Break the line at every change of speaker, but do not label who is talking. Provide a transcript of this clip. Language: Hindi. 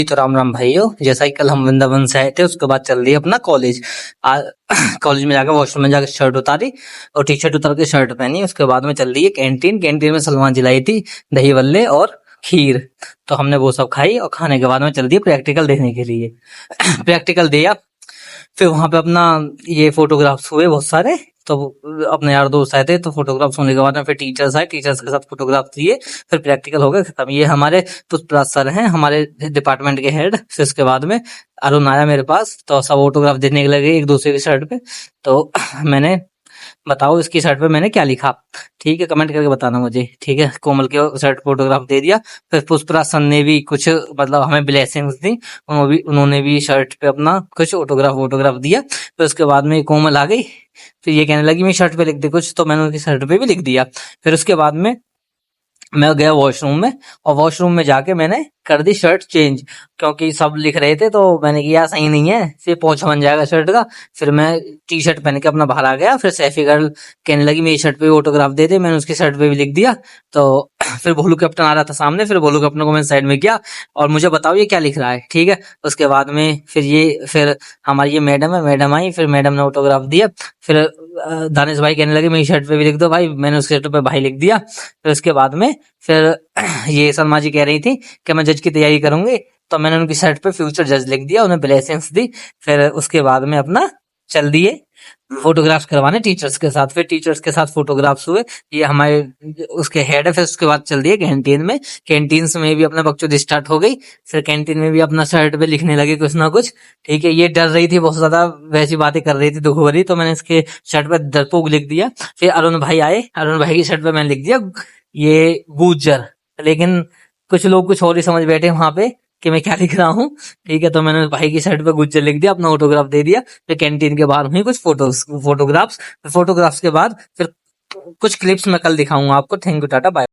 तो राम राम भाइयों, जैसा कि कल हम वृंदावन से आए थे उसके बाद चल रही अपना कॉलेज। कॉलेज में जाकर वॉशरूम में जाकर शर्ट उतारी और टी शर्ट उतार के शर्ट पहनी। उसके बाद में चल रही है कैंटीन। कैंटीन में सलमान जिलाई थी दही बल्ले और खीर, तो हमने वो सब खाई और खाने के बाद में चल दी प्रैक्टिकल देने के लिए। प्रैक्टिकल दिया, फिर वहां पे अपना ये फोटोग्राफ्स हुए बहुत सारे। तो अपने यार दोस्त आए थे, तो फोटोग्राफ्स होने के बाद में फिर टीचर्स आए, टीचर्स के साथ फोटोग्राफ लिए, फिर प्रैक्टिकल हो गए खत्म। ये हमारे पुष्पराज सर हैं, हमारे डिपार्टमेंट के हेड। फिर उसके बाद में अरुण आया मेरे पास, तो सब ऑटोग्राफ देने लगे एक दूसरे की शर्ट पे। तो मैंने बताओ इसकी शर्ट पे मैंने क्या लिखा, ठीक है, कमेंट करके बताना मुझे, ठीक है। कोमल के शर्ट फोटोग्राफ दे दिया। फिर पुष्पराज सर ने भी कुछ मतलब हमें ब्लेसिंग्स दी, उन्होंने भी शर्ट पे अपना कुछ ऑटोग्राफ दिया। फिर उसके बाद में कोमल आ गई, फिर ये कहने लगी मेरी शर्ट पे लिख दे कुछ, तो मैंने उनकी शर्ट पे भी लिख दिया। फिर उसके बाद में मैं गया वॉशरूम में, और वॉशरूम में जाके मैंने कर दी शर्ट चेंज, क्योंकि सब लिख रहे थे। तो मैंने किया सही नहीं है, फिर पोंछा बन जाएगा शर्ट का। फिर मैं टी शर्ट पहन के अपना बाहर आ गया। फिर सैफी गर्ल कहने लगी मेरी शर्ट पे भी ऑटोग्राफ दे दे, मैंने उसकी शर्ट पे भी लिख दिया। तो फिर भोलू कैप्टन आ रहा था सामने, फिर भोलू कैप्टन को मैंने साइड में किया और मुझे बताओ ये क्या लिख रहा है, ठीक है। उसके बाद में फिर हमारी ये मैडम है, मैडम आई, फिर मैडम ने ऑटोग्राफ दिया। फिर दानिश भाई कहने लगे मेरी शर्ट पे भी लिख दो भाई, मैंने उसकी शर्ट पे भाई लिख दिया। फिर उसके बाद में फिर ये सलमा जी कह रही थी कि मैं जज की तैयारी करूंगी, तो मैंने उनकी शर्ट पे फ्यूचर जज लिख दिया, उन्हें ब्लेसिंग्स दी। फिर उसके बाद में अपना चल दिए फोटोग्राफ्स करवाने टीचर्स के साथ। फिर टीचर्स के साथ फोटोग्राफ्स हुए, ये हमारे उसके हेड है। फिर उसके बाद चल दिए कैंटीन में। कैंटीन में भी अपना बकचोदी स्टार्ट हो गई। फिर कैंटीन में भी अपना शर्ट पे लिखने लगे कुछ ना कुछ, ठीक है। ये डर रही थी बहुत ज्यादा, वैसी बातें कर रही थी दुख भरी, तो मैंने इसके शर्ट पे डरपोक लिख दिया। फिर अरुण भाई आए, अरुण भाई की शर्ट पे मैंने लिख दिया ये गुज्जर, लेकिन कुछ लोग कुछ और ही समझ बैठे वहां पे कि मैं क्या लिख रहा हूँ, ठीक है। तो मैंने भाई की शर्ट पे गुज्जर लिख दिया, अपना ऑटोग्राफ दे दिया। फिर कैंटीन के बाहर हुई कुछ फोटोग्राफ्स के बाद फिर कुछ क्लिप्स मैं कल दिखाऊंगा आपको। Thank you, tata, bye.